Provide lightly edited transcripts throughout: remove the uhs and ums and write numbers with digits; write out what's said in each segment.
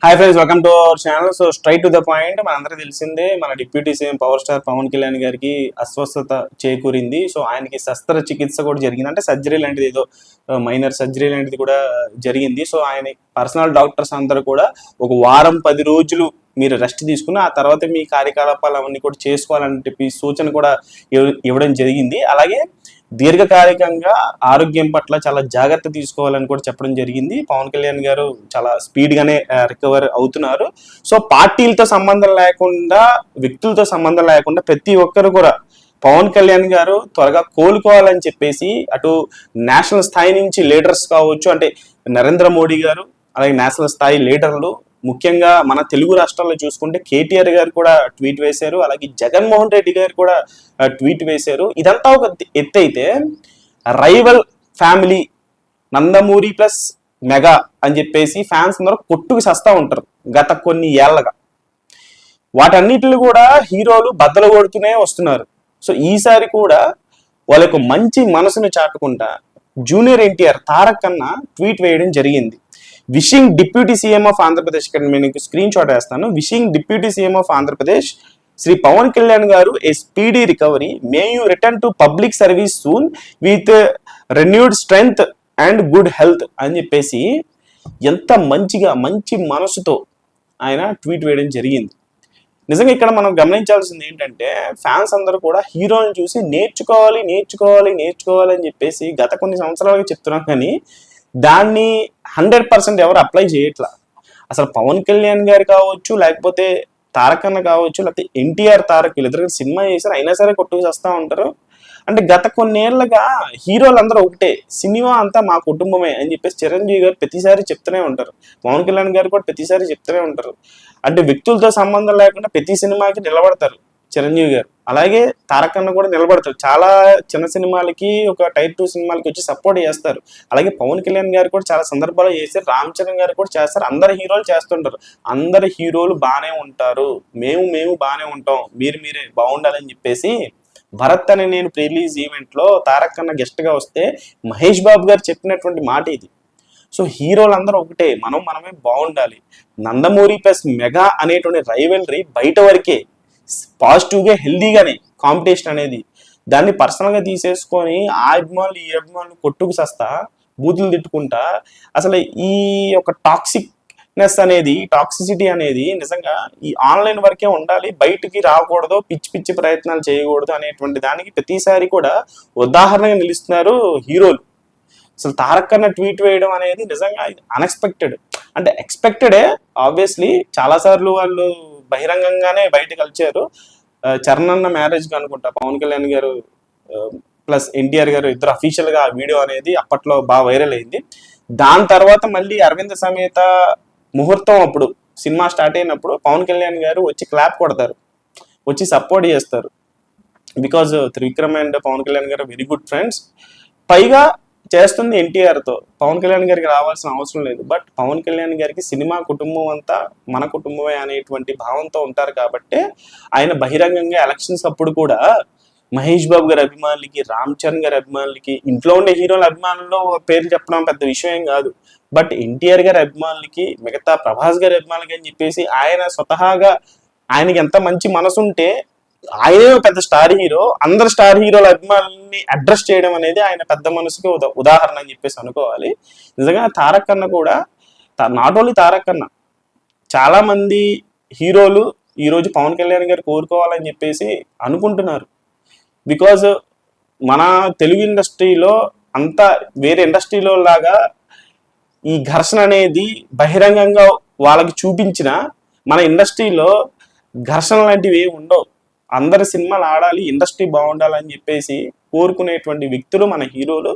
Hi friends, welcome to our channel. So straight to the point, మనందరికీ తెలిసిందే మన deputy CM power star Pawan Kalyan గారికి అస్వస్థత చేకూరింది. సో ఆయనకి శస్త్రచికిత్స కూడా జరిగింది, అంటే సర్జరీ లాంటిది, ఏదో మైనర్ సర్జరీ లాంటిది కూడా జరిగింది. సో ఆయన పర్సనల్ డాక్టర్స్ అందరూ కూడా ఒక వారం 10 రోజులు మీరు రెస్ట్ తీసుకుని ఆ తర్వాత మీ కార్యకలాపాలు అవన్నీ కూడా చేసుకోవాలని చెప్పి సూచన కూడా ఇవ్వడం జరిగింది. అలాగే దీర్ఘకాలికంగా ఆరోగ్యం పట్ల చాలా జాగ్రత్త తీసుకోవాలని కూడా చెప్పడం జరిగింది. పవన్ కళ్యాణ్ గారు చాలా స్పీడ్ గానే రికవర్ అవుతున్నారు. సో పార్టీలతో సంబంధం లేకుండా, వ్యక్తులతో సంబంధం లేకుండా ప్రతి ఒక్కరు కూడా పవన్ కళ్యాణ్ గారు త్వరగా కోలుకోవాలని చెప్పేసి అటు నేషనల్ స్థాయి నుంచి లీడర్స్ కావచ్చు, అంటే నరేంద్ర మోడీ గారు, అలాగే నేషనల్ స్థాయి లీడర్లు, ముఖ్యంగా మన తెలుగు రాష్ట్రాల్లో చూసుకుంటే కేటీఆర్ గారు కూడా ట్వీట్ వేశారు, అలాగే జగన్మోహన్ రెడ్డి గారు కూడా ట్వీట్ వేశారు. ఇదంతా ఒక ఎత్తు అయితే, rival family Nandamuri plus mega అని చెప్పేసి ఫ్యాన్స్ అందరూ కొట్టుకు సస్తా ఉంటారు గత కొన్ని ఏళ్లగా. వాటన్నిటిని కూడా హీరోలు బద్దలు కొడుతూనే వస్తున్నారు. సో ఈసారి కూడా వాళ్ళకు మంచి మనసును చాటుకుంటా జూనియర్ ఎన్టీఆర్ తారక్ అన్న ట్వీట్ వేయడం జరిగింది. Wishing deputy CM of Andhra Pradesh, ఇక్కడ నేను స్క్రీన్ షాట్ వేస్తాను. Wishing deputy CM of Andhra Pradesh Shri Pawan Kalyan garu a speedy recovery, may you return to public service soon with renewed strength and good health అని చెప్పేసి ఎంత మంచిగా మంచి మనసుతో ఆయన ట్వీట్ వేయడం జరిగింది. నిజంగా ఇక్కడ మనం గమనించాల్సింది ఏంటంటే, ఫ్యాన్స్ అందరూ కూడా హీరోని చూసి నేర్చుకోవాలి నేర్చుకోవాలి నేర్చుకోవాలి అని చెప్పేసి గత కొన్ని సంవత్సరాలుగా చెప్తున్నాం, కానీ దాన్ని 100% ఎవరు అప్లై చేయట్లా. అసలు పవన్ కళ్యాణ్ గారు కావచ్చు, లేకపోతే తారక్ అన్న కావచ్చు, లేకపోతే ఎన్టీఆర్ తారక్, వీళ్ళిద్దరు సినిమా చేశారు అయినా సరే కొట్టుకు వస్తూ ఉంటారు. అంటే గత కొన్నేళ్లుగా హీరోలు అందరూ ఒకటే, సినిమా అంతా మా కుటుంబమే అని చెప్పేసి చిరంజీవి గారు ప్రతిసారి చెప్తూనే ఉంటారు, పవన్ కళ్యాణ్ గారు కూడా ప్రతిసారి చెప్తూనే ఉంటారు. అంటే వ్యక్తులతో సంబంధం లేకుండా ప్రతి సినిమాకి నిలబడతారు చిరంజీవి గారు. అలాగే తారక్ అన్న కూడా నిలబడతారు, చాలా చిన్న సినిమాలకి, ఒక టైర్ 2 సినిమాలకి వచ్చి సపోర్ట్ చేస్తారు. అలాగే పవన్ కళ్యాణ్ గారు కూడా చాలా సందర్భాలు చేశారు, రామ్ చరణ్ గారు కూడా చేస్తారు, అందరు హీరోలు చేస్తుంటారు. అందరు హీరోలు బాగానే ఉంటారు, మేము బాగానే ఉంటాం, మీరే బాగుండాలని చెప్పేసి భరత్ అనే నేను ప్రీ రిలీజ్ ఈవెంట్ లో తారక్ అన్న గెస్ట్ గా వస్తే మహేష్ బాబు గారు చెప్పినటువంటి మాట ఇది. సో హీరోలందరూ ఒకటే, మనమే బాగుండాలి. నందమూరి ప్లస్ మెగా అనేటువంటి రైవెలరీ బయట వరకే, పాజిటివ్గా హెల్దీగానే కాంపిటీషన్ అనేది, దాన్ని పర్సనల్గా తీసేసుకొని ఆ అభిమానులు ఈ అభిమానులు కొట్టుకు సస్తా బూతులు తిట్టుకుంటా, అసలు ఈ యొక్క టాక్సిసిటీ అనేది నిజంగా ఈ ఆన్లైన్ వరకే ఉండాలి, బయటికి రాకూడదు, పిచ్చి ప్రయత్నాలు చేయకూడదు అనేటువంటి దానికి ప్రతిసారి కూడా ఉదాహరణగా నిలుస్తున్నారు హీరోలు. అసలు తారక్ అన్న ట్వీట్ వేయడం అనేది నిజంగా అన్ఎక్స్పెక్టెడ్. అంటే ఎక్స్పెక్టెడే ఆబ్వియస్లీ, చాలాసార్లు వాళ్ళు బహిరంగంగానే బయటకు కలిచారు. చరణ్ అన్న మ్యారేజ్కి అనుకుంటా పవన్ కళ్యాణ్ గారు ప్లస్ ఎన్టీఆర్ గారు ఇద్దరు అఫీషియల్గా ఆ వీడియో అనేది అప్పట్లో బాగా వైరల్ అయింది. దాని తర్వాత మళ్ళీ అరవింద సమేత ముహూర్తం అప్పుడు సినిమా స్టార్ట్ అయినప్పుడు పవన్ కళ్యాణ్ గారు వచ్చి క్లాప్ కొడతారు, వచ్చి సపోర్ట్ చేస్తారు. బికాజ్ త్రివిక్రమ్ అండ్ పవన్ కళ్యాణ్ గారు వెరీ గుడ్ ఫ్రెండ్స్. పైగా చేస్తుంది ఎన్టీఆర్తో, పవన్ కళ్యాణ్ గారికి రావాల్సిన అవసరం లేదు. బట్ పవన్ కళ్యాణ్ గారికి సినిమా కుటుంబం అంతా మన కుటుంబమే అనేటువంటి భావంతో ఉంటారు కాబట్టి ఆయన బహిరంగంగా ఎలక్షన్స్ అప్పుడు కూడా మహేష్ బాబు గారి అభిమానులకి, రామ్ చరణ్ గారి అభిమానులకి, ఇంట్లో ఉండే హీరోల అభిమానుల్లో పేర్లు చెప్పడం పెద్ద విషయం కాదు, బట్ ఎన్టీఆర్ గారి అభిమానులకి, మిగతా ప్రభాస్ గారి అభిమానులకి అని చెప్పేసి ఆయన స్వతహాగా ఆయనకి ఎంత మంచి మనసు ఉంటే, ఆయనే పెద్ద స్టార్ హీరో, అందరు స్టార్ హీరోల అభిమానుల్ని అడ్రస్ చేయడం అనేది ఆయన పెద్ద మనసుకి ఉదాహరణ అని చెప్పేసి అనుకోవాలి. నిజంగా తారక్ అన్న కూడా, నాట్ ఓన్లీ తారక్ అన్న, చాలా మంది హీరోలు ఈరోజు పవన్ కళ్యాణ్ గారు కోరుకోవాలని చెప్పేసి అనుకుంటున్నారు. బికాజ్ మన తెలుగు ఇండస్ట్రీలో అంతా వేరే ఇండస్ట్రీలో లాగా ఈ ఘర్షణ అనేది బహిరంగంగా వాళ్ళకి చూపించిన, మన ఇండస్ట్రీలో ఘర్షణ లాంటివి ఏమి ఉండవు. అందరు సినిమాలు ఆడాలి, ఇండస్ట్రీ బాగుండాలని చెప్పేసి కోరుకునేటువంటి వ్యక్తులు మన హీరోలు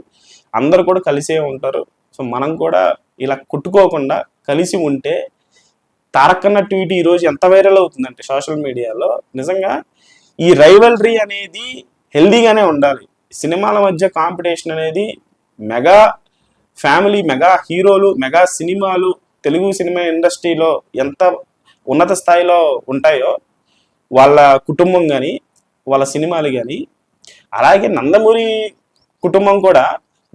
అందరు కూడా కలిసే ఉంటారు. సో మనం కూడా ఇలా కొట్టుకోకుండా కలిసి ఉంటే, తారక్ అన్న ట్వీట్ ఈరోజు ఎంత వైరల్ అవుతుందంటే సోషల్ మీడియాలో, నిజంగా ఈ రైవల్రీ అనేది హెల్దీగానే ఉండాలి. సినిమాల మధ్య కాంపిటీషన్ అనేది, మెగా ఫ్యామిలీ, మెగా హీరోలు, మెగా సినిమాలు తెలుగు సినిమా ఇండస్ట్రీలో ఎంత ఉన్నత స్థాయిలో ఉంటాయో వాళ్ళ కుటుంబం కానీ, వాళ్ళ సినిమాలు కానీ, అలాగే నందమూరి కుటుంబం కూడా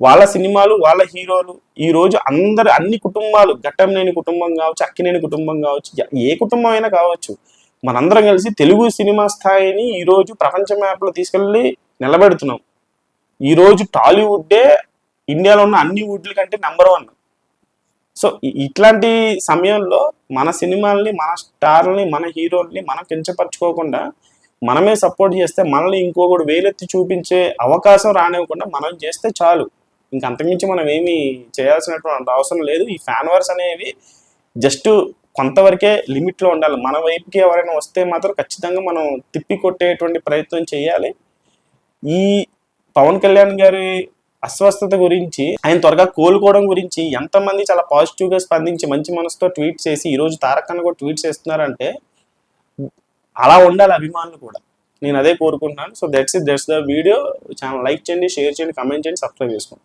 వాళ్ళ సినిమాలు, వాళ్ళ హీరోలు ఈ రోజు అందరు అన్ని కుటుంబాలు, ఘట్టంనేని కుటుంబం కావచ్చు, అక్కినేని కుటుంబం కావచ్చు, ఏ కుటుంబం అయినా కావచ్చు, మనందరం కలిసి తెలుగు సినిమా స్థాయిని ఈ రోజు ప్రపంచ మ్యాప్లో తీసుకెళ్ళి నిలబెడుతున్నాం. ఈ రోజు టాలీవుడ్డే ఇండియాలో ఉన్న అన్ని వుడ్ల కంటే #1. సో ఇట్లాంటి సమయంలో మన సినిమాల్ని, మన స్టార్ని, మన హీరోల్ని మనం కించపరచుకోకుండా మనమే సపోర్ట్ చేస్తే మనల్ని ఇంకొకటి వేలెత్తి చూపించే అవకాశం రానివ్వకుండా మనం చేస్తే చాలు. ఇంక అంతకుమించి మనం ఏమీ చేయాల్సినటువంటి అవసరం లేదు. ఈ ఫ్యాన్ వార్స్ అనేవి జస్ట్ కొంతవరకే లిమిట్లో ఉండాలి. మన వైపుకి ఎవరైనా వస్తే మాత్రం ఖచ్చితంగా మనం తిప్పి కొట్టేటువంటి ప్రయత్నం చేయాలి. ఈ పవన్ కళ్యాణ్ గారి అస్వస్థత గురించి, ఆయన త్వరగా కోలుకోవడం గురించి ఎంతమంది చాలా పాజిటివ్గా స్పందించి మంచి మనసుతో ట్వీట్ చేసి ఈరోజు తారక్ అన్న కూడా ట్వీట్ చేస్తున్నారంటే అలా ఉండాలి అభిమానులు కూడా. నేను అదే కోరుకుంటున్నాను. So that's the video. Channel like చేయండి, షేర్ చేయండి, కామెంట్ చేయండి, సబ్స్క్రైబ్ చేసుకోండి.